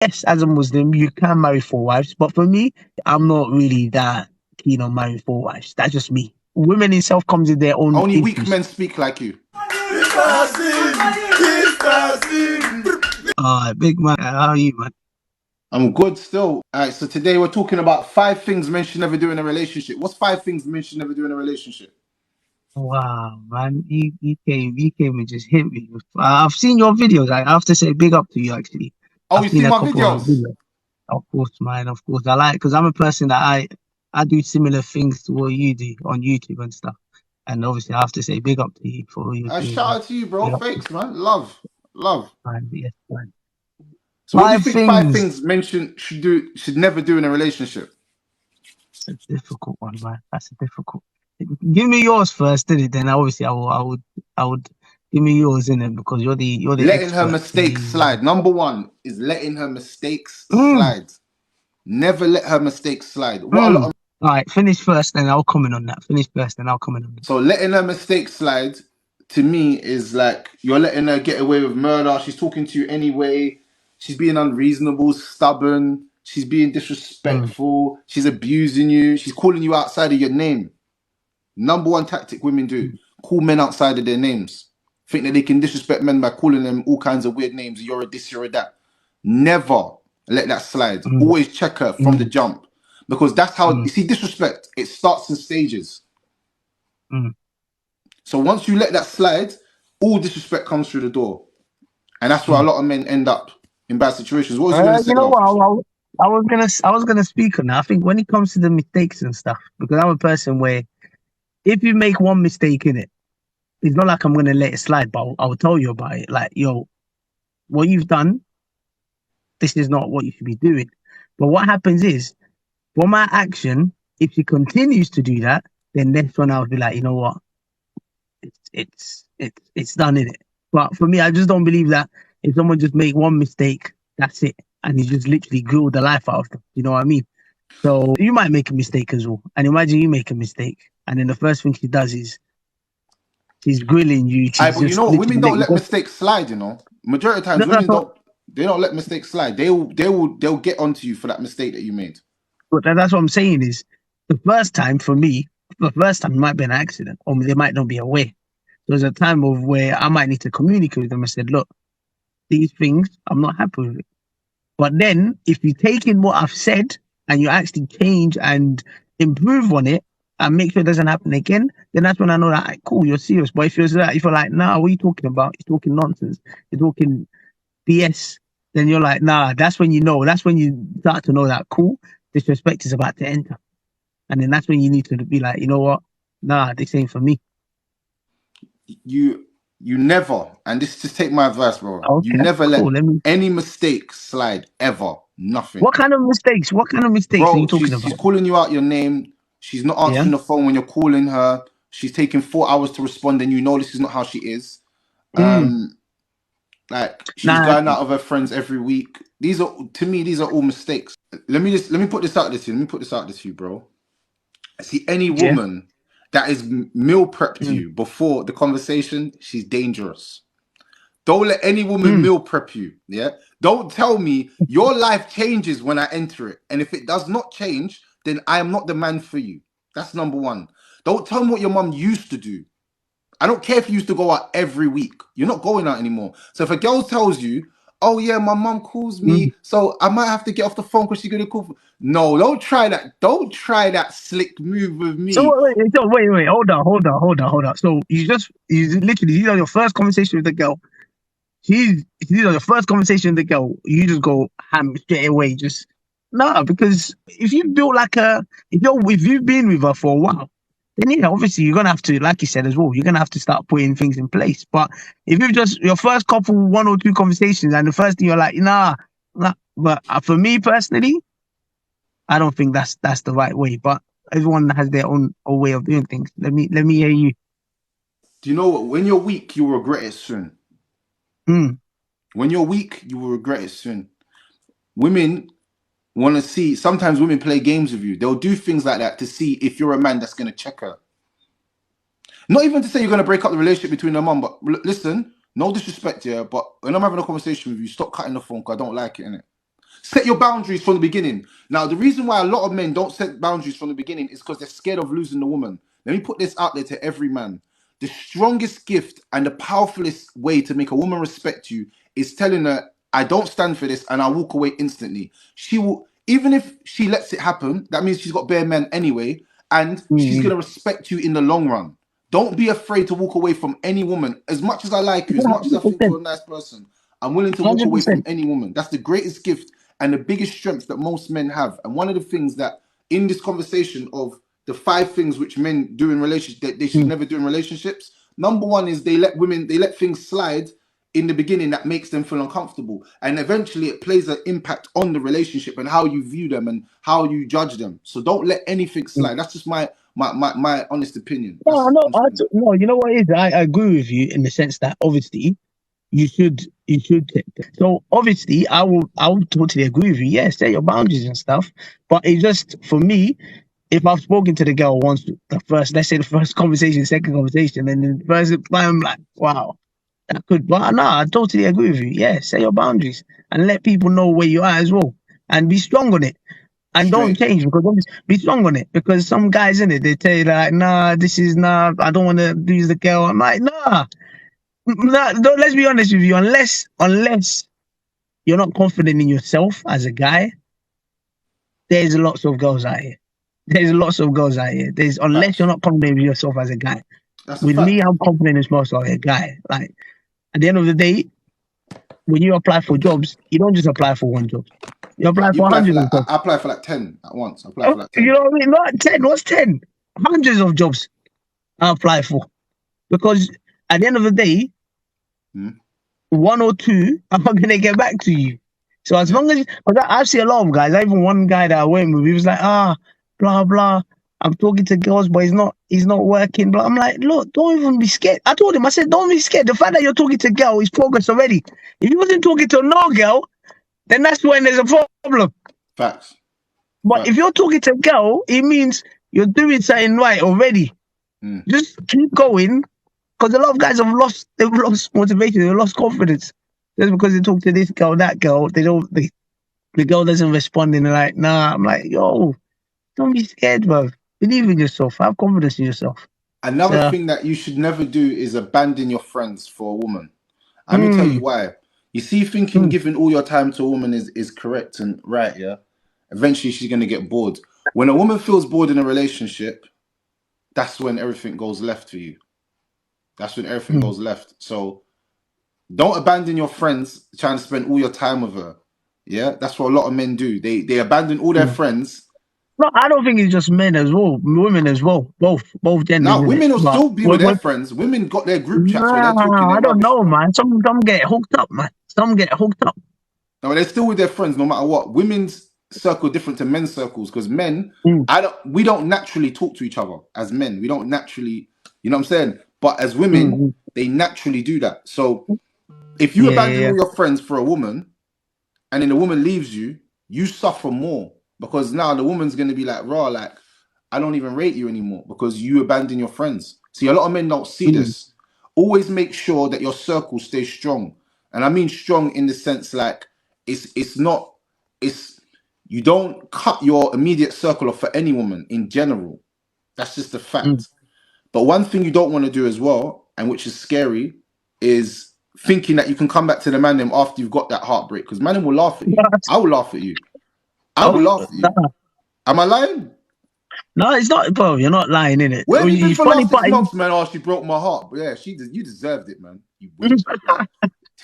yes, as a Muslim, you can marry four wives, but for me, I'm not really that keen on marrying four wives. That's just me. Women itself comes with their own Only weak issues. men speak like you. Big man, how are you, man? I'm good still. All right, so today we're talking about 5 things men should never do in a relationship. What's 5 things men should never do in a relationship? Wow, man, you came and just hit me. I've seen your videos. I have to say, big up to you. Actually, Oh, I've you seen see a my couple of your videos? videos. Of course, man. Of course, I like because I'm a person that I do similar things to what you do on YouTube and stuff. And obviously, I have to say, big up to you for all you're doing, Shout man. out to you, bro. Big up to Thanks, man. Love, love. you, man. Yes, man. So, what do you Five think? Five things. things men should never do in a relationship? It's a difficult one, man. That's a difficult. Give me yours first, did it? Then obviously I would give me yours in it because you're the Letting her expert in mistakes the. slide. Number one is letting her mistakes Mm, slide. Never let her mistakes slide. What a lot mm. of All right, finish first, then I'll comment on that. Finish first, then I'll comment on that. So letting her mistakes slide to me is like you're letting her get away with murder. She's talking to you anyway. She's being unreasonable, stubborn. She's being Mm, disrespectful. She's abusing you. She's calling you outside of your name. Number one tactic women do: mm, call men outside of their names. Think that they can disrespect men by calling them all kinds of weird names. You're a this, you're a that. Never let that slide. mm, Always check her from the mm, jump because that's how you mm, see disrespect. It starts in stages. mm, So once you let that slide, all disrespect comes through the door. And that's where a mm. lot of men end up in bad situations. What was you going to say, You know love? what? I was gonna speak on that. I think when it comes to the mistakes and stuff, because I'm a person where if you make one mistake in it, it's not like I'm gonna let it slide, but I'll tell you about it. Like, yo, what you've done, this is not what you should be doing. But what happens is, for my action, if she continues to do that, then that's when I'll be like, you know what, it's done in it. But for me, I just don't believe that if someone just make one mistake, that's it, and you just literally grill the life out of them. You know what I mean? So you might make a mistake as well, and imagine you make a mistake, and then the first thing she does is she's grilling you. Aye, She's but you just know, women literally don't letting let go. mistakes slide. You know, majority of times No, that's women not. don't let mistakes slide. They'll get onto you for that mistake that you made. But that's what I'm saying is the first time for me, the first time it might be an accident, or they might not be aware. There's a time of where I might need to communicate with them and said, look, these things I'm not happy with it. But then if you take in what I've said and you actually change and improve on it and make sure it doesn't happen again, then that's when I know that cool, you're serious. But if you're like, nah, what are you talking about? You're talking nonsense. You're talking BS. Then you're like, nah, that's when you know. That's when you start to know that cool, disrespect is about to enter. And then that's when you need to be like, you know what? Nah, this ain't for me. You you never, and this just take my advice, bro. You Okay, never cool. let Let me. any mistake slide ever. Nothing. What kind of mistakes? What kind of mistakes are you Bro, talking she's about? calling you out your name. She's not Yeah. answering the phone when you're calling her. She's taking 4 hours to respond, and you know this is not how she is. Mm. Um, like she's Nah. going out of her friends every week. These are to me, these are all mistakes. Let me put this out there to you. Let me put this out there to you, bro. See any Yeah. woman that is meal prepped Mm. you before the conversation, she's dangerous. Don't let any woman Mm. meal prep you. Yeah. Don't tell me your life changes when I enter it. And if it does not change, then I am not the man for you. That's number one. Don't tell me what your mum used to do. I don't care if you used to go out every week. You're not going out anymore. So if a girl tells you, oh yeah, my mum calls Mm. me, so I might have to get off the phone because she's gonna call. No, don't try that. Don't try that slick move with So me. wait, hold on. So you literally these are your first conversation with the girl. These are your first conversation with the girl. You just go ham straight away. Just no, because if you built like a if you've been with her for a while, then yeah, obviously you're gonna have to, like you said as well, you're gonna have to start putting things in place. But if you've just your first couple one or two conversations and the first thing you're like, nah. But for me personally, I don't think that's the right way. But everyone has their own way of doing things. Let me hear you. Do you know what? When you're weak, you'll regret it soon. Mm, When you're weak, you will regret it soon. Women want to see, sometimes women play games with you. They'll do things like that to see if you're a man that's going to check her. Not even to say you're going to break up the relationship between her mum, but listen, no disrespect here, but when I'm having a conversation with you, stop cutting the phone because I don't like it, innit? Set your boundaries from the beginning. Now, the reason why a lot of men don't set boundaries from the beginning is because they're scared of losing the woman. Let me put this out there to every man. The strongest gift and the powerfulest way to make a woman respect you is telling her, I don't stand for this, and I'll walk away instantly. She will, even if she lets it happen, that means she's got bare men anyway, and she's going to respect you in the long run. Don't be afraid to walk away from any woman. As much as I like you, as much as I think you're a nice person, I'm willing to walk away from any woman. That's the greatest gift and the biggest strength that most men have. And one of the things that in this conversation of the 5 things which men do in relationships that they should never do in relationships, number 1 is they let things slide in the beginning that makes them feel uncomfortable, and eventually it plays an impact on the relationship and how you view them and how you judge them. So don't let anything slide. That's just my honest opinion. No, you know what it is? I agree with you in the sense that obviously you should take that. So obviously I will totally agree with you. Yes, set your boundaries and stuff. But it just, for me, if I've spoken to the girl once, let's say the first conversation, second conversation, and then the first time, I'm like, wow, that could, but no, I totally agree with you. Yeah, set your boundaries and let people know where you are as well, and be strong on it. And don't change, because be strong on it, because some guys in it, they tell you like, nah, I don't want to lose the girl. I'm like, nah, let's be honest with you. Unless you're not confident in yourself as a guy, there's lots of girls out here. Unless you're not confident with yourself as a guy. With me, I'm confident in myself as a guy. Like, at the end of the day, when you apply for jobs, you don't just apply for one job. You apply for hundreds of jobs. I apply for like 10 at once. I apply for like 10. You know what I mean? Not 10. What's 10? Hundreds of jobs I apply for. Because at the end of the day, 1 or 2 are not going to get back to you. So as long as, I've seen a lot of guys, even one guy that I went with, he was like, blah, blah. I'm talking to girls, but he's not working. But I'm like, look, don't even be scared. I told him, I said, don't be scared. The fact that you're talking to a girl is progress already. If you wasn't talking to no girl, then that's when there's a problem. Facts. But if you're talking to a girl, it means you're doing something right already. Just keep going, because a lot of guys have lost motivation, they've lost confidence. Just because they talk to this girl, that girl, the girl doesn't respond, and they're like, nah. I'm like, yo, don't be scared, bro. Believe in yourself. Have confidence in yourself. Another thing that you should never do is abandon your friends for a woman. Let me tell you why. You see, thinking giving all your time to a woman is correct and right, yeah? Eventually she's going to get bored. When a woman feels bored in a relationship, that's when everything goes left for you. That's when everything goes left. So don't abandon your friends trying to spend all your time with her. Yeah? That's what a lot of men do. They abandon all their friends. No, I don't think it's just men as well. Women as well. Both genders. Now, women will still be with their friends. Women got their group chats where they're talking. I don't know, man. Some get hooked up, man. Some get hooked up. No, they're still with their friends no matter what. Women's circle different to men's circles, because men, we don't naturally talk to each other as men. We don't naturally, you know what I'm saying? But as women, they naturally do that. So if you abandon all your friends for a woman, and then the woman leaves you, you suffer more. Because now the woman's going to be like, raw, like, I don't even rate you anymore because you abandon your friends. See, a lot of men don't see this. Always make sure that your circle stays strong. And I mean strong in the sense like, you don't cut your immediate circle off for any woman in general. That's just a fact. But one thing you don't want to do as well, and which is scary, is thinking that you can come back to the man after you've got that heartbreak. Because man will laugh at you. I will laugh at you. I will laugh at you. Am I lying? No, it's not, bro. You're not lying, innit? Where have you been for the last 6 months, man? Oh, she broke my heart. But yeah, you deserved it, man. You went.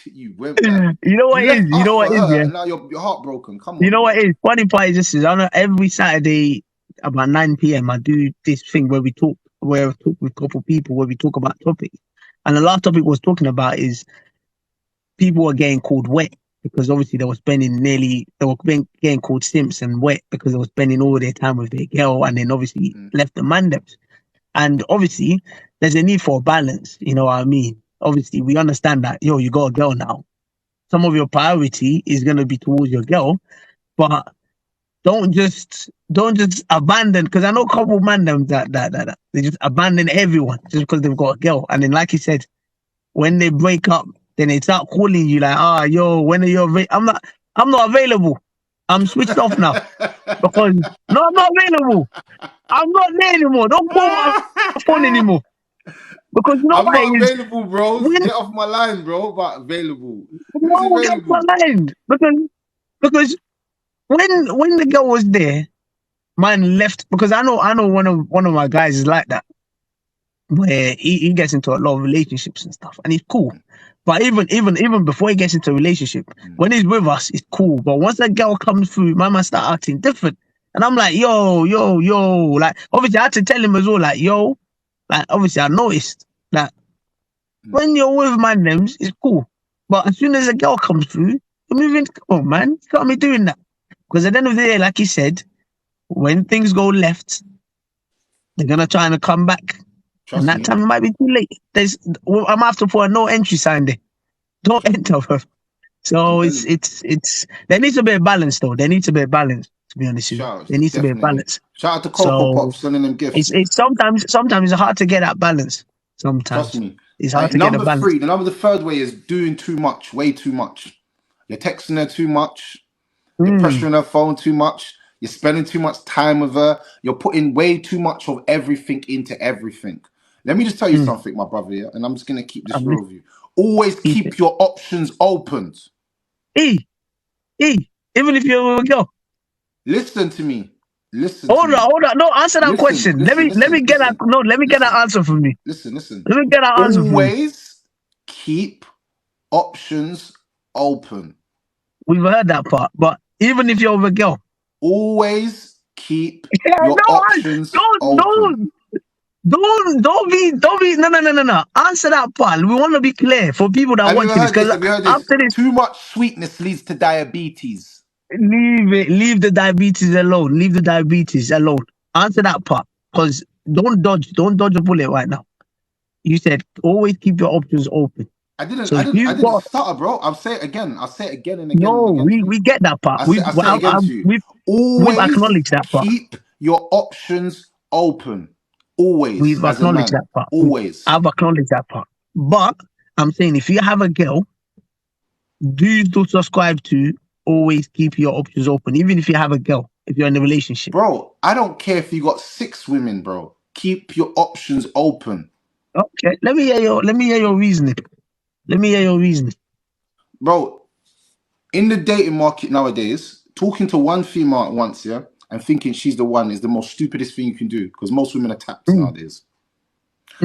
You went. Like, you know what it is? You know what it is, yeah? Now you're heartbroken. Come on. You know what it is? Funny part is this: I know every Saturday about 9 p.m. I do this thing where I talk with a couple of people where we talk about topics. And the last topic was talking about is people are getting called wet. Because obviously they were getting called simps and wet because they were spending all their time with their girl and then obviously left the man depths. And obviously there's a need for a balance, you know what I mean? Obviously we understand that, you got a girl now. Some of your priority is going to be towards your girl, but don't just abandon, because I know a couple of man that they just abandon everyone just because they've got a girl. And then like you said, when they break up, then they start calling you like, yo, when are you available? I'm not available. I'm switched off now because no, I'm not available. I'm not there anymore. Don't call my phone anymore because you know I'm what not it is. available, bros. When Get off my line, bro. But available. Who's no, get off my available? line because when the girl was there, mine left because I know one of my guys is like that where he gets into a lot of relationships and stuff and he's cool. But even before he gets into a relationship, when he's with us, it's cool. But once that girl comes through, my man start acting different. And I'm like, yo. Like obviously I had to tell him as well, like, yo, like obviously I noticed that when you're with my names, it's cool. But as soon as a girl comes through, you're moving, come on, man. You can't be doing that. Because at the end of the day, like he said, when things go left, they're gonna try and come back. And Trust that me. time it might be too late. I'm gonna have to put a no entry sign there. Don't enter, bro. So I'm telling you. it's there needs to be a balance though. There needs to be a balance, to be honest with you. Shout There needs to be a definitely. balance. Shout out to Coco Pop So sending them gifts. it's sometimes it's hard to get that balance. Trust Sometimes me. it's hard to get the balance. The third way is doing too much, way too much. You're texting her too much. You're Mm, pressuring her phone too much. You're spending too much time with her. You're putting way too much of everything into everything. Let me just tell you mm. something, my brother, yeah? And I'm just going to keep this I'm real with you. Always keep it. keep your options open. E, even if you're a girl. Listen to me. Listen to Hold me. on. No, answer that question. Let me get that. No, let me get that answer from me. Listen. Let me get that answer from me. Always keep options open. We've heard that part, but even if you're with a girl, Always keep yeah, your no, options open. don't be. No. Answer that part. We want to be clear for people that are Have you ever watching this heard this? because Have you heard this? after this, Too much sweetness leads to diabetes. leave it. Leave the diabetes alone. Leave the diabetes alone. Answer that part because don't dodge a bullet right now. You said always keep your options open. So if I you didn't got stutter, bro. I'll say it again. I'll say it again and again and no, again to you. we get that part. I say it again to you. We've Always acknowledged that part. keep your options open. Always, We've as a acknowledged man. that part. Always. I've acknowledged that part. But I'm saying if you have a girl, do you still subscribe to always keep your options open, even if you have a girl, if you're in a relationship? Bro, I don't care if you got 6 women, bro. Keep your options open. Okay, let me hear your reasoning. Let me hear your reasoning. Bro, in the dating market nowadays, talking to one female at once, yeah, and thinking she's the one is the most stupidest thing you can do because most women are tapped nowadays.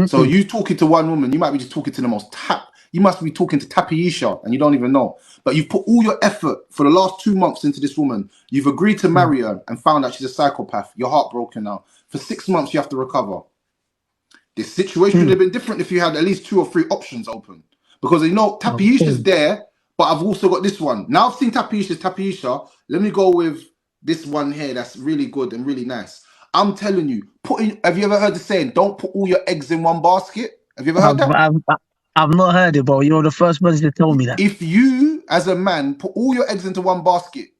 So you talking to one woman, you might be just talking to the most tap. You must be talking to Tapiisha and you don't even know. But you've put all your effort for the last 2 months into this woman. You've agreed to marry her and found out she's a psychopath. You're heartbroken now. For 6 months, you have to recover. This situation would have been different if you had at least 2 or 3 options open. Because you know, Tapiisha's there, but I've also got this one. Now I've seen Tapiisha. Let me go with this one here that's really good and really nice. I'm telling you, have you ever heard the saying, don't put all your eggs in one basket? Have you ever heard that? I've not heard it, but you're the first person to tell me that. If you, as a man, put all your eggs into one basket,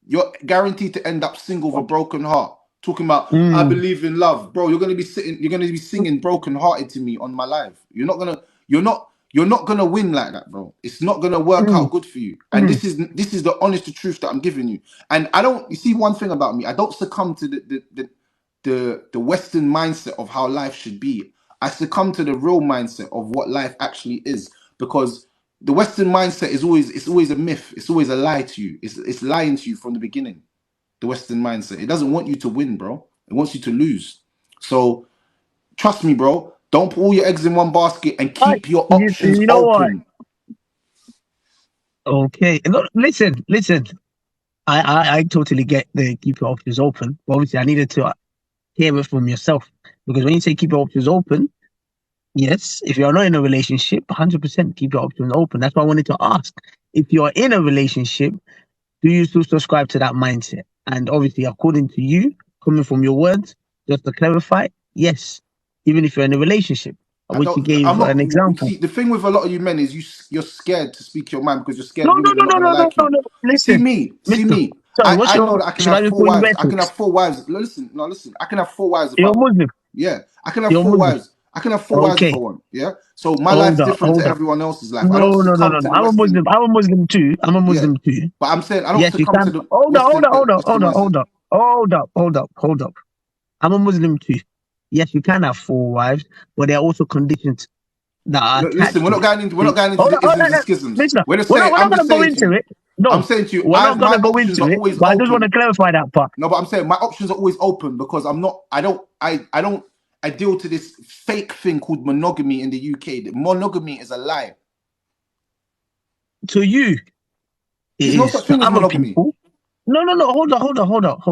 you're guaranteed to end up single with a broken heart. Talking about, I believe in love, bro. You're gonna be singing broken hearted to me on my live. You're not gonna win like that, bro. It's not gonna work out good for you. And this is the honest truth that I'm giving you. And you see one thing about me, I don't succumb to the Western mindset of how life should be. I succumb to the real mindset of what life actually is, because the Western mindset is always a myth. It's always a lie to you. It's lying to you from the beginning. The Western mindset. It doesn't want you to win, bro. It wants you to lose. So trust me, bro. Don't put all your eggs in one basket and keep your options You know open. what? Okay. No, listen. I totally get the keep your options open. But obviously, I needed to hear it from yourself because when you say keep your options open, yes, if you're not in a relationship, 100% keep your options open. That's why I wanted to ask. If you're in a relationship, do you still subscribe to that mindset? And obviously, according to you, coming from your words, just to clarify, yes, even if you're in a relationship, which you gave I'm not. an example. See, the thing with a lot of you men is you're scared to speak your mind because you're scared No, women are not going to like you. See Listen, me. mister. Sorry, I know that I can should I have just 4 call you wives. red I can text? have 4 wives. Listen. I can have 4 wives if I You're want. Muslim. Yeah, I can have You're 4 Muslim. wives. I can have 4 wives if Okay. I want. Yeah. So my Hold life's up, different to hold up. everyone else's life. I don't No. succumb to the I'm a Western. Muslim. I'm a Muslim too. I'm a Yeah. Muslim too. But I'm saying I don't Yes, you succumb to can. the Hold Western up. mindset. Hold up. I'm a Muslim too. Yes, you can have 4 wives, but there are also conditions that are Listen, attached to it. we're not going into the Hold isms and on. schisms. Listen, We're just we're saying. not I'm going just to go saying to into you. it. No, I'm saying to you. we're not going My to go options into are it. always But I just want to open. clarify that part. No, but I'm saying my options are always open because I'm not. I don't adhere to this fake thing called monogamy in the UK. That monogamy is a lie. To you, it There's no is. such To thing as other monogamy. people, no. Hold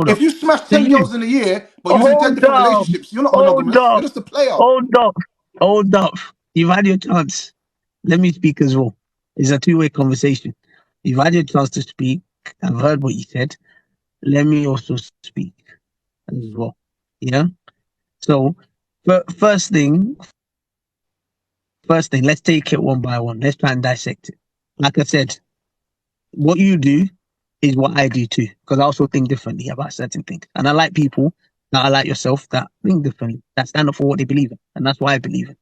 If up. you smash To 10 you, girls in a year, but you're in 10 hold different up, relationships, you're not hold monogamous. You're up, just a player. hold up. You've had your chance. Let me speak as well. It's a two-way conversation. You've had your chance to speak. I've heard what you said. Let me also speak as well. Yeah. So, first thing, let's take it one by one. Let's try and dissect it. Like I said, what you do is what I do too, because I also think differently about certain things. And I like people that are like yourself that think differently, that stand up for what they believe in. And that's why I believe in.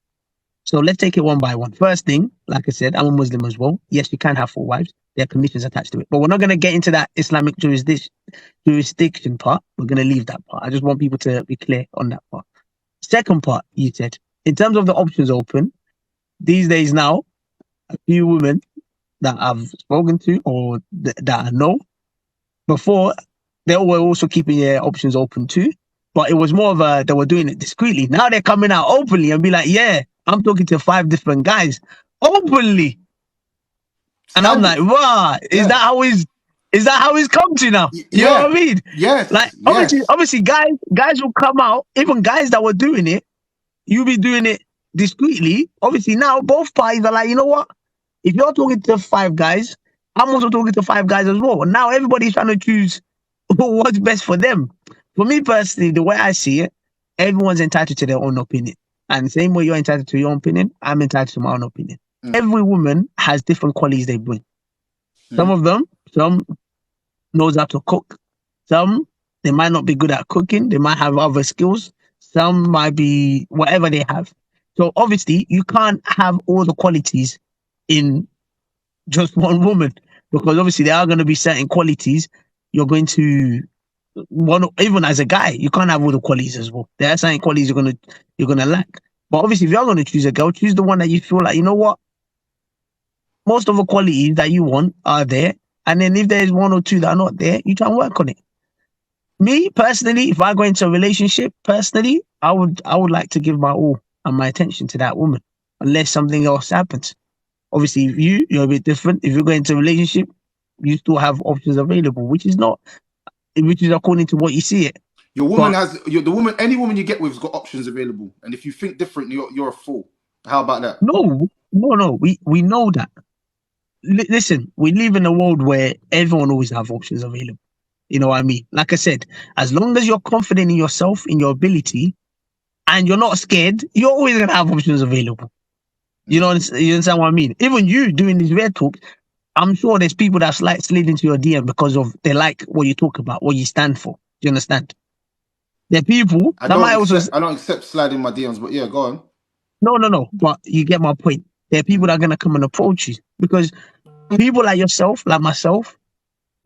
So let's take it one by one. First thing, like I said, I'm a Muslim as well. Yes, you can have 4 wives. There are conditions attached to it. But we're not going to get into that Islamic jurisdiction part. We're going to leave that part. I just want people to be clear on that part. Second part, you said, in terms of the options open, these days now, a few women that I've spoken to or that I know, before, they were also keeping their options open too. But it was more of they were doing it discreetly. Now they're coming out openly and be like, yeah, I'm talking to 5 different guys openly. And I'm like, Standard. wow, Yeah. is that how he's come to now? You know what I mean? Yes. Like Yes. obviously guys will come out, even guys that were doing it, you be doing it discreetly. Obviously now both parties are like, you know what? If you're talking to 5 guys, I'm also talking to 5 guys as well. And now everybody's trying to choose what's best for them. For me personally, the way I see it, everyone's entitled to their own opinion. And the same way you're entitled to your own opinion, I'm entitled to my own opinion. Every woman has different qualities they bring. Some of them, some knows how to cook. Some, they might not be good at cooking. They might have other skills. Some might be whatever they have. So obviously, you can't have all the qualities in just one woman, because obviously there are going to be certain qualities you're going to even as a guy, you can't have all the qualities as well. There are certain qualities you're gonna lack. But obviously, if you're going to choose a girl, choose the one that you feel like, you know what, most of the qualities that you want are there. And then if there's 1 or 2 that are not there, you try and work on it. Me personally, if I go into a relationship, personally, I would like to give my all and my attention to that woman, unless something else happens. Obviously, if you're a bit different. If you're going into a relationship, you still have options available, which is according to what you see it. Your woman any woman you get with has got options available. And if you think different, you're a fool. How about that? No. We know that. Listen, we live in a world where everyone always have options available. You know what I mean? Like I said, as long as you're confident in yourself, in your ability, and you're not scared, you're always gonna have options available. You understand what I mean? Even you doing this red talk, I'm sure there's people that slid into your DM because of they like what you talk about, what you stand for. Do you understand? There are people I don't accept sliding my DMs, but yeah, go on. No. But you get my point. There are people that are gonna come and approach you because people like yourself, like myself,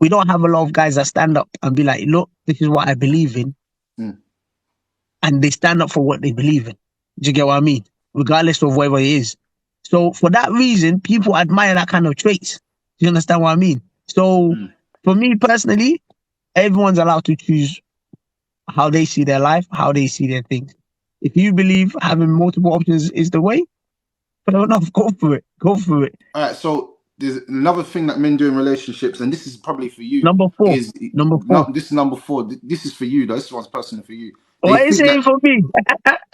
we don't have a lot of guys that stand up and be like, look, this is what I believe in. And they stand up for what they believe in. Do you get what I mean? Regardless of whatever it is. So for that reason, people admire that kind of traits. Do you understand what I mean? So for me personally, everyone's allowed to choose how they see their life, how they see their things. If you believe having multiple options is the way, fair enough, go for it. Go for it. All right, so there's another thing that men do in relationships, and this is probably for you. Number 4. This is number 4. This is for you, though. This one's personal for you. What are you saying for me?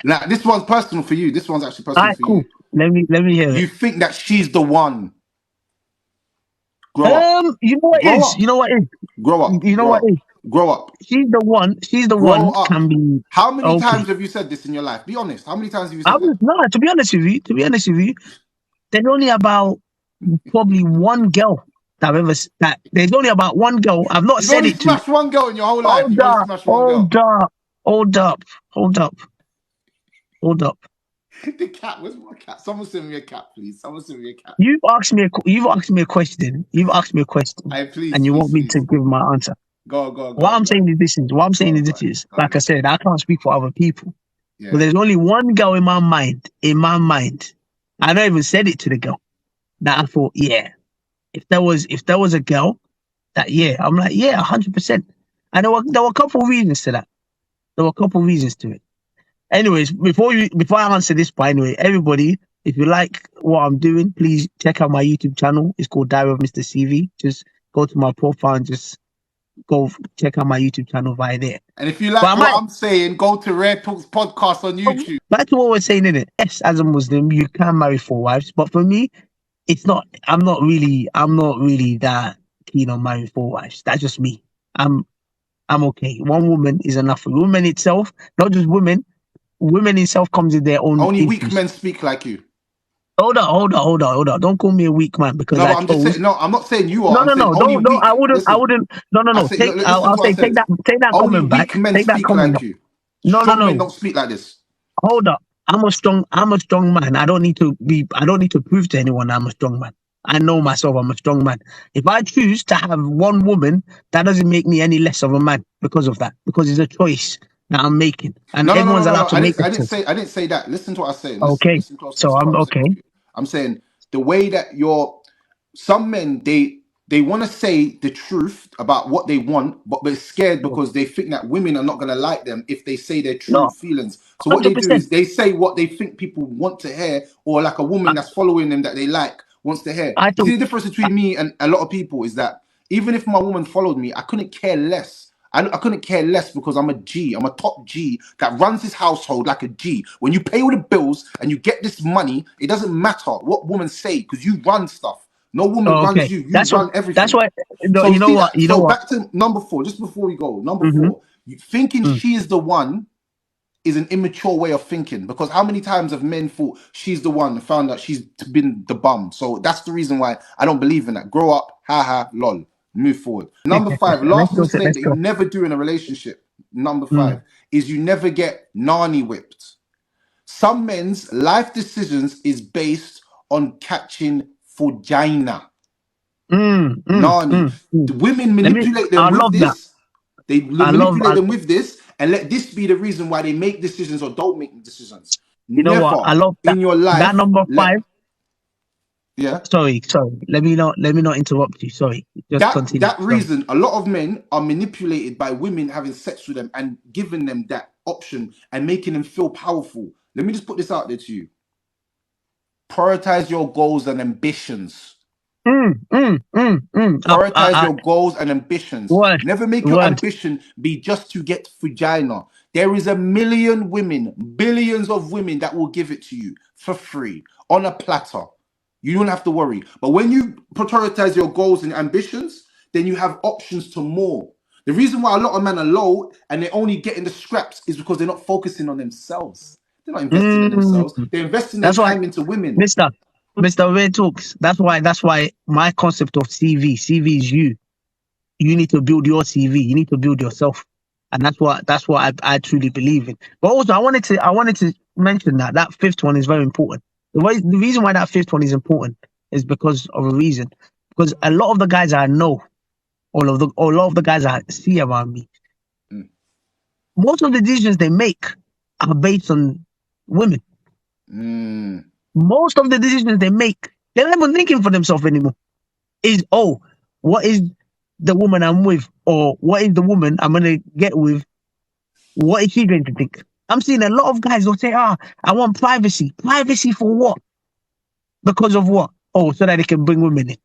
Now, this one's personal for you. This one's actually personal for cool. you. Let me hear it. You think that she's the one. Grow up. You know what is? You know what is? Grow up. You know what is? Grow up. She's the one. She's the one. Up. Can be. How many times have you said this in your life? Be honest. How many times have you said that? No, to be honest with you, there's only about probably one girl that I've ever. There's only about one girl. I've not said it to. You've only smashed one girl in your whole life. Hold up. The cat, where's my cat? Someone send me a cat, please. Someone send me a cat. You've asked me a question. You've asked me a question, Please, and you want please, me to please. give my answer. Go, go, What go, I'm go. saying is this: Go, like I go. said, I can't speak for other people. But Yeah. there's only one girl in my mind. I don't even said it to the girl that I thought, yeah, if there was a girl that, yeah, I'm like, yeah, 100%. And there were a couple of reasons to that. There were a couple of reasons to it. Anyways, before I answer this, by anyway, everybody, if you like what I'm doing, please check out my YouTube channel. It's called Diary of Mr. CV. Just go to my profile and just go check out my YouTube channel via there. And if you But like I what might I'm saying, go to Rare Talks Podcast on YouTube. back to what we're saying in it. Yes, as a Muslim, you can marry 4 wives, but for me, it's not. I'm not really that keen on marrying 4 wives. That's just me. I'm okay. One woman is enough for women itself. Not just women. Women itself comes in their own Only weak issues. men speak like you. Hold on. Don't call me a weak man because No, but I I'm just chose. saying. No, I'm not saying you are. No, I'm no, saying no. only Don't. weak. I Listen, wouldn't. No, no, I no. say. Listen I'll to what I say said. take that Only comment weak back. men Take that speak comment like back. you. No, no, Strong men no. don't speak like this. Hold up. I'm a strong man. I don't need to prove to anyone I'm a strong man. I know myself, I'm a strong man. If I choose to have one woman, that doesn't make me any less of a man because of that. Because it's a choice that I'm making. And No, no, no, no, everyone's no, allowed no. to I make didn't. a I didn't choice. say. I didn't say that. Listen to what I'm saying. Listen. Okay. Listen closely. So Listen to I'm what I'm saying okay. to you. I'm saying the way that some men they want to say the truth about what they want, but they're scared because they think that women are not going to like them if they say their true No, feelings. So what they do 100%. is they say what they think people want to hear, or like a woman I, that's following them that they like wants to hear. I You see don't. the difference between me and a lot of people is that even if my woman followed me, I couldn't care less. I couldn't care less because I'm a G. I'm a top G that runs this household like a G. When you pay all the bills and you get this money, it doesn't matter what women say because you run stuff. No woman Oh, runs okay. you. You run That's everything. why. No, So you know see what? that. You know So what? back to number 4, just before we go. Number Mm-hmm. 4, thinking she is the one is an immature way of thinking, because how many times have men thought she's the one and found out she's been the bum? So that's the reason why I don't believe in that. Grow up, haha, lol, move forward. Number 5, Let's last go. mistake Let's that you go. never do in a relationship, number 5, Mm. is you never get nanny whipped. Some men's life decisions is based on catching vagina. Mm, mm, Nani. mm, mm. The women Let me. manipulate them I with love that. this. They I love. manipulate them with this and let this be the reason why they make decisions or don't make decisions. You know what? Never I love that. in your That life number let 5. yeah. Sorry. Let me not interrupt you. Sorry. Just continue. That Sorry. reason a lot of men are manipulated by women having sex with them and giving them that option and making them feel powerful. Let me just put this out there to you. Prioritize your goals and ambitions. Prioritize your goals and ambitions. Word. Never make your Word. ambition be just to get vagina. There is a million women, billions of women that will give it to you for free on a platter. You don't have to worry. But when you prioritize your goals and ambitions, then you have options to more. The reason why a lot of men are low and they're only getting the scraps is because they're not focusing on themselves. They're not investing in Mm. themselves. They're investing their That's why, time into women. Mister Red Talks. That's why my concept of CV is you. You need to build your CV. You need to build yourself, and that's what I truly believe in. But also, I wanted to mention that fifth one is very important. The reason why that fifth one is important is because of a reason. Because a lot of the guys I know, a lot of the guys I see around me, Mm. most of the decisions they make are based on women. Mm. Most of the decisions they make, they're not even thinking for themselves anymore. Is, oh, what is the woman I'm with, or what is the woman I'm gonna get with? What is she going to think? I'm seeing a lot of guys will say, I want privacy. Privacy for what? Because of what? Oh, so that they can bring women in.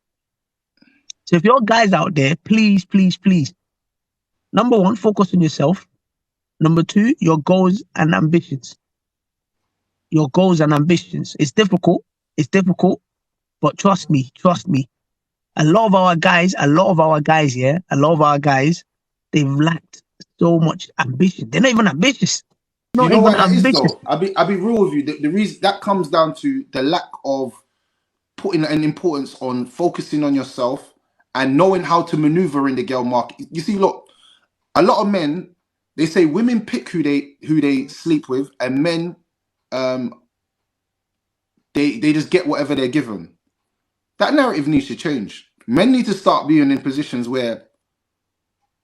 So if you're guys out there, please, please, please. Number 1, focus on yourself. Number 2, your goals and ambitions. Your goals and ambitions. It's difficult. It's difficult, but trust me. A lot of our guys, yeah, they've lacked so much ambition. They're not even ambitious. Do you Not know why even that is ambitious. though? I'll be real with you. The reason that comes down to the lack of putting an importance on focusing on yourself and knowing how to maneuver in the girl market. You see, look, a lot of men, they say women pick who they sleep with, and men they just get whatever they're given. That narrative needs to change. Men need to start being in positions where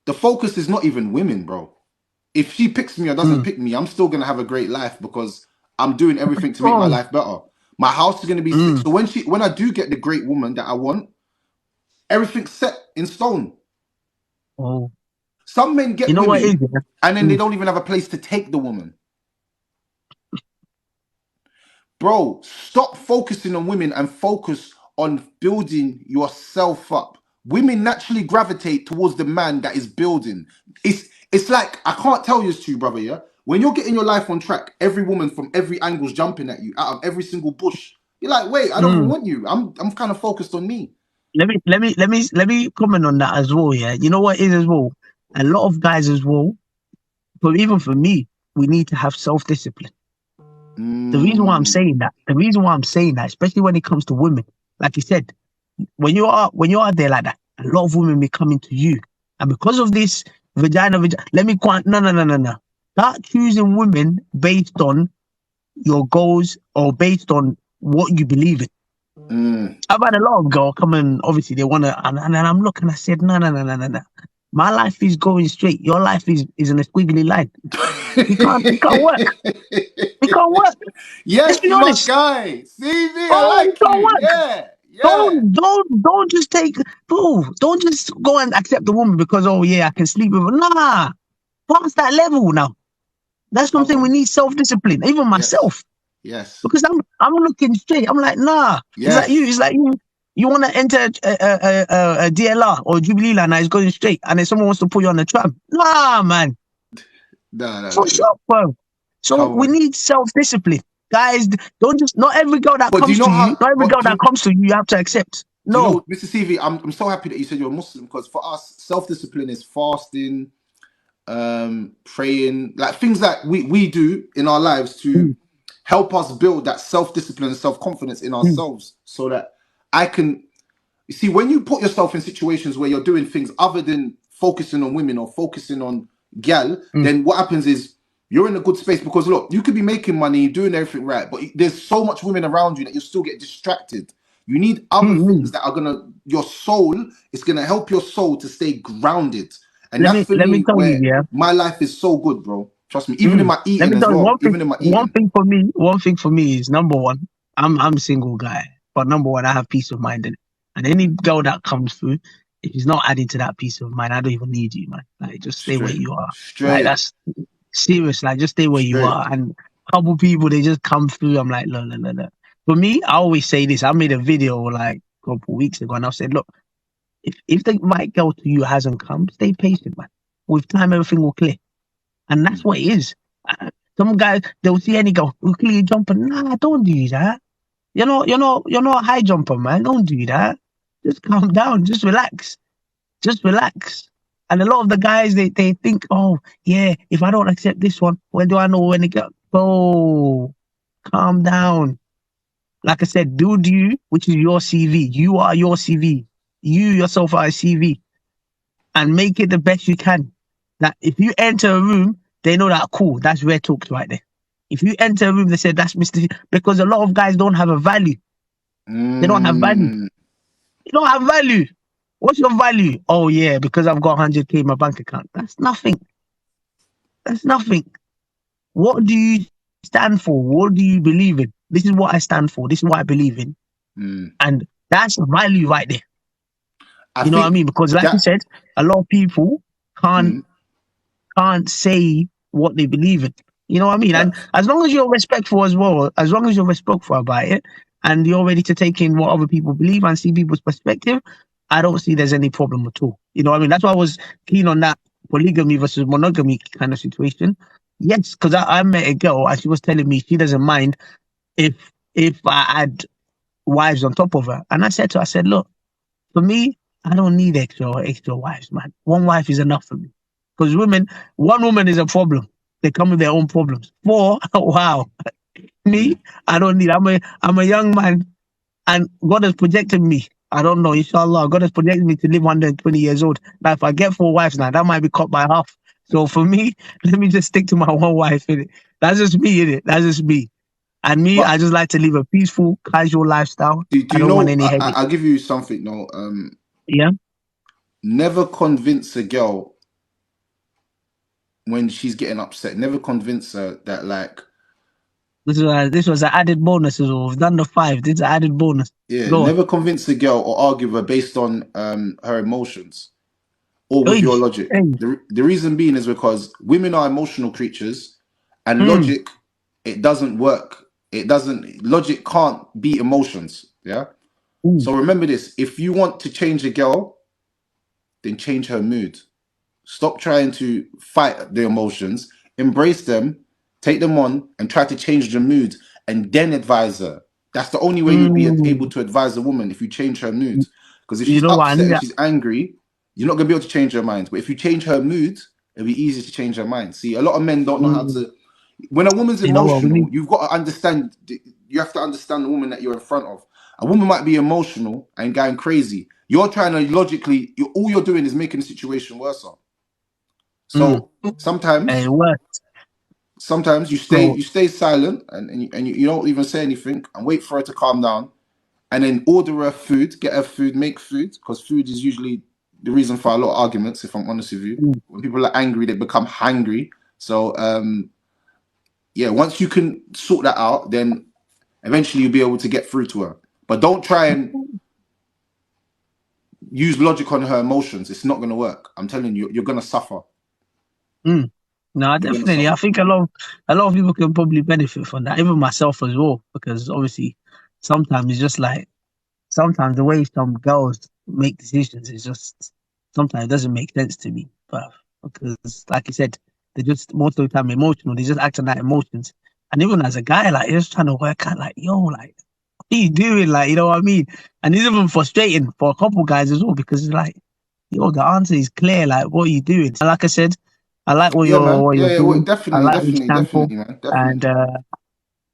the focus is not even women, bro. If she picks me or doesn't Mm. pick me, I'm still gonna have a great life because I'm doing everything to make my Oh. life better. My house is gonna be Mm. so when I do get the great woman that I want, everything's set in stone. Oh. Some men You get know what it is? women Yeah? and then they Mm. don't even have a place to take the woman. Bro, stop focusing on women and focus on building yourself up. Women naturally gravitate towards the man that is building. It's like I can't tell you this to you, brother. Yeah, when you're getting your life on track, every woman from every angle's jumping at you out of every single bush. You're like, wait, I don't even Mm. want you. I'm kind of focused on me. Let me comment on that as well. Yeah, you know what it is as well. A lot of guys as well, but even for me, we need to have self-discipline. The reason why I'm Mm. saying that, especially when it comes to women, like you said, when you are there like that, a lot of women be coming to you, and because of this vagina, let me no. Start choosing women based on your goals or based on what you believe in. Mm. I've had a lot of girls come and obviously they want to, and then I'm looking. I said, no. My life is going straight. Your life is in a squiggly line. It can't work. It can't work. Let's Yes, be my honest. guy. CV, I Oh, it like don't you. work. Yeah, yeah. Don't just take, bro. Don't just go and accept the woman because oh yeah, I can sleep with her. Nah, past that level now. That's what I'm Come saying. We on. need self-discipline. Even Yes, myself, yes, because I'm looking straight. I'm like, nah. It's like you. yes. It's like you. You want to enter a DLR or Jubilee line and it's going straight, and then someone wants to put you on the tram. Nah, man. No. For sure, bro. So Come we on. need self-discipline, guys. Don't just not every girl that But do you comes know to you. how? Not every But girl that comes to you, you have to accept. do you No. know, Mr. CV? I'm so happy that you said you're a Muslim because for us, self discipline is fasting, praying, like things that we do in our lives to Mm, help us build that self discipline and self confidence in mm, ourselves, so that I can. You see, when you put yourself in situations where you're doing things other than focusing on women or focusing on gal, mm, then what happens is you're in a good space because look, you could be making money, doing everything right, but there's so much women around you that you still get distracted. You need other mm, things mm. that are your soul is gonna help your soul to stay grounded. And Let that's me for let me me tell you, where yeah. my life is so good, bro. Trust me, even in Mm. my Let eating me as tell you well. one thing. Even in my One eating. thing for me. One thing for me is number one. I'm a single guy, but number one, I have peace of mind in it. And any girl that comes through, if she's not adding to that peace of mind, I don't even need you, man. Like just stay where Straight, you are. Like straight, that's serious. Like just stay where you straight. are. And a couple people they just come through. I'm like, no. For me, I always say this. I made a video like a couple weeks ago, and I said, look, if the right girl to you hasn't come, stay patient, man. With time, everything will clear. And that's Mm. what it is. Some guys they'll see any girl who clearly jumping. Nah, don't do that. You're not a high jumper, man. Don't do that. Just calm down. Just relax. Just relax. And a lot of the guys they think, oh yeah, if I don't accept this one, when do I know when to get? Oh, calm down. Like I said, build you, which is your CV. You are your CV. You yourself are a CV, and make it the best you can. That if you enter a room, they know that cool. That's rare talks right there. If you enter a room, they say that's Mr. Because a lot of guys don't have a value. They don't have value. Mm. You don't have value. What's your value? Oh yeah, because I've got 100K in my bank account. That's nothing. That's nothing. What do you stand for? What do you believe in? This is what I stand for. This is what I believe in, Mm. and that's value right there. I You know what I think mean? Because like you that. said, a lot of people can't Mm. can't say what they believe in. You know what I mean? And That's as long as you're respectful as well, as long as you're respectful about it, and you're ready to take in what other people believe and see people's perspective, I don't see there's any problem at all. You know what I mean? That's why I was keen on that polygamy versus monogamy kind of situation. Yes, because I met a girl and she was telling me she doesn't mind if I had wives on top of her. And I said to her, I said, look, for me, I don't need extra wives, man. One wife is enough for me. Because one woman is a problem. They come with their own problems. Four, wow. Me, mm. I don't need. I'm a young man, and God has projected me. I don't know, inshallah. God has projected me to live 120 years old. Now, if I get four wives now, that might be cut by half. So for me, let me just stick to my one wife. Innit? That's just me, innit? That's just me. And me, But I just like to live a peaceful, casual lifestyle. do I you don't want know? any headache. I'll give you something. No, Yeah. never convince a girl when she's getting upset. Never convince her that like, This was an added bonus as well. We've done the 5. This is an added bonus. yeah, Go on. never convince a girl or argue with her based on her emotions or with Hey, your logic. hey. The reason being is because women are emotional creatures, and Mm. logic, it doesn't work. It doesn't. Logic can't beat emotions. Yeah. Mm. So remember this: if you want to change a girl, then change her mood. Stop trying to fight the emotions, embrace them, take them on, and try to change the mood, and then advise her. That's the only way you'd be able Mm. to advise a woman, if you change her mood. Because if You she's know what? I upset need and that. she's angry, you're not gonna be able to change her mind. But if you change her mood, it'll be easy to change her mind. See, a lot of men don't know how to. When a woman's You know what? We emotional, need. you've got to understand. You have to understand the woman that you're in front of. A woman might be emotional and going crazy. You're trying to logically. All you're doing is making the situation worse. So Hey, sometimes what? you So, stay silent and you don't even say anything and wait for her to calm down, and then order her food, get her food, make food, because food is usually the reason for a lot of arguments. If I'm honest with you, mm. when people are angry, they become hangry. So yeah, once you can sort that out, then eventually you'll be able to get through to her. But don't try and use logic on her emotions. It's not going to work. I'm telling you, you're going to suffer. Mm. No, You're going to definitely. I suffer. think a lot of people can probably benefit from that, even myself as well, because obviously sometimes it's just like sometimes the way some girls make decisions is just sometimes it doesn't make sense to me. But because, like you said, they're just most of the time emotional. They just act on that emotions. And even as a guy, like you're just trying to work out, like, yo, like, what are you doing? Like, you know what I mean? And it's even frustrating for a couple guys as well because it's like, yo, the answer is clear. Like, what are you doing? And like I said, I like what Yeah, you're man. what Yeah, you're yeah. Well, doing. I definitely, like what you definitely, stand for, definitely, man.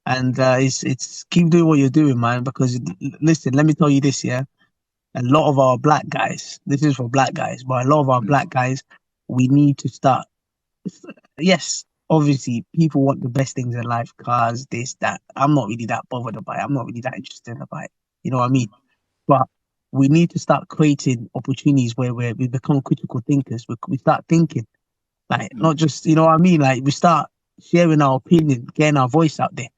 and Definitely. it's keep doing what you're doing, man. Because listen, let me tell you this, yeah. A lot of our black guys, this is for black guys, but a lot of our Mm. black guys, we need to start. Yes, obviously, people want the best things in life, cars, this, that. I'm not really that bothered about it. I'm not really that interested about it. You know what I mean? But we need to start creating opportunities where we become critical thinkers. We start thinking, like, Mm. not just, you know what I mean? Like, we start sharing our opinion, getting our voice out there.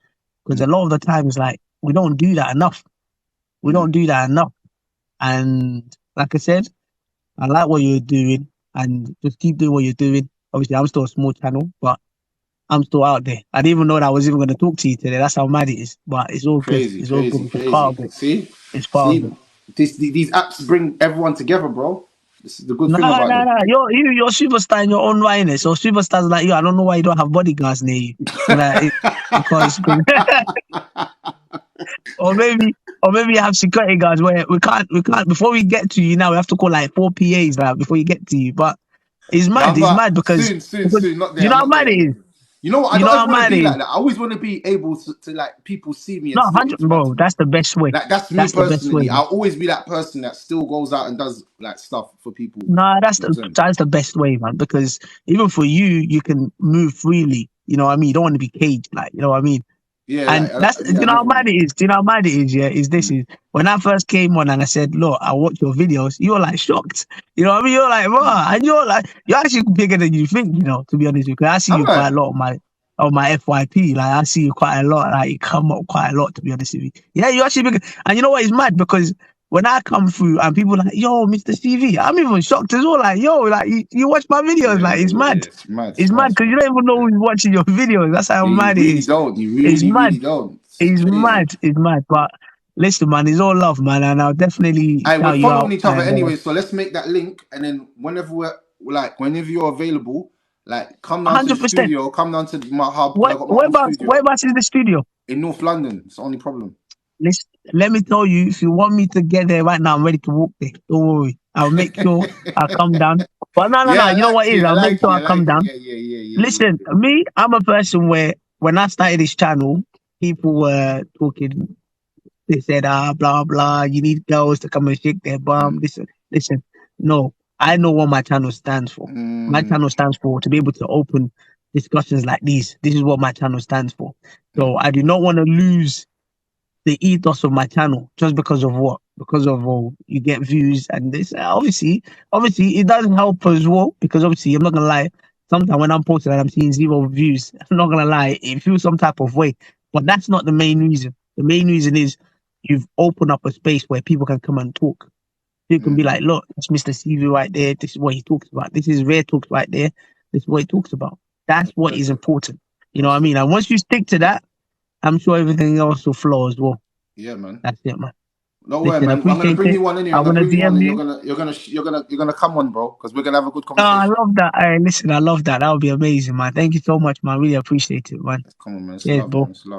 Because a Mm. lot of the times, like, we don't do that enough. We Mm. don't do that enough. And like I said, I like what you're doing and just keep doing what you're doing. Obviously, I'm still a small channel, but I'm still out there. I didn't even know that I was even going to talk to you today. That's how mad it is. But it's all good. Crazy, It's all good. crazy, It's part crazy. of it. See, It's part of see, it. these apps bring everyone together, bro. This is the good Nah, thing about nah, them. nah. You're a superstar in your own right, innit? So superstars like you, I don't know why you don't have bodyguards near you. Like, because or maybe you have security guards where we can't before we get to you now we have to call like 4 PAs like before you get to you. But it's Nah, mad. It's but mad because soon. Not you there. know I'm how not mad there it yet. is. You know what? I You don't know ever how want to mad be it is. like that. I always want to be able to like people see me and No, interact bro. with me. That's the best way. Like that's me That's the best way, personally. man. I'll always be that person that still goes out and does like stuff for people. Nah, You know what I'm saying? that's the best way, man. Because even for you, you can move freely. You know what I mean. You don't want to be caged, like you know what I mean. Yeah, And that's do yeah. I you know how never want mad to. it is? Do you know how mad it is? Yeah, is this Mm, is when I first came on and I said, look, I watch your videos. You were like shocked. You know what I mean? You're like, mm. wow, and you're like, you're actually bigger than you think. You know, to be honest with you, 'cause I see Am you I? quite a lot on my FYP. Like I see you quite a lot. Like you come up quite a lot. To be honest with you, yeah, you're actually bigger. And you know what is mad because. When I come through and people like, yo, Mr. CV, I'm even shocked as well. Like, yo, like you watch my videos, Yeah, like yeah, it's yeah, mad. yeah. It's mad, It's mad it's because you mad. don't even know Yeah. who's watching your videos. That's how Yeah, you mad it really is. don't. You It's really, mad. really don't. It's It's crazy. mad. It's mad. But listen, man, it's all love, man. And I'll definitely We're shout you following out. each other And anyway, so let's make that link, and then whenever you're available, like come down to the 100%. studio, come down to my hub because What I got my own whereabouts? studio Whereabouts is the studio? in North London. It's the only problem. Listen, let me tell you, if you want me to get there right now, I'm ready to walk there. Don't worry. I'll make sure I come down. But no. Yeah, I You know what like it is? it. I I'll make like sure it. I I come like it. down. Yeah, yeah, yeah, yeah, yeah, Listen, yeah. me, I'm a person where when I started this channel, people were talking. They said, blah, blah, you need girls to come and shake their bum. Mm. Listen. No, I know what my channel stands for. My Mm. channel stands for to be able to open discussions like these. This is what my channel stands for. So I do not want to lose the ethos of my channel just because of what? Because of you get views and this. Obviously, it does help as well because obviously I'm not gonna lie. Sometimes when I'm posting and I'm seeing 0 views, I'm not gonna lie, it feels some type of way. But that's not the main reason. The main reason is you've opened up a space where people can come and talk. You can be like, look, it's Mr. CV right there. This is what he talks about. This is Rare Talks right there. This is what he talks about. That's what is important. You know what I mean? And once you stick to that, I'm sure everything else will flow as well. Yeah, man. That's it, man. No way, man. I'm gonna bring you one in here. I'm gonna DM you. You're gonna come on, bro, because we're gonna have a good Oh, conversation. I love that. Listen, I love that. That would be amazing, man. Thank you so much, man. Really appreciate it, man. Come on, man. It's Cheers, love, bro. man. It's love.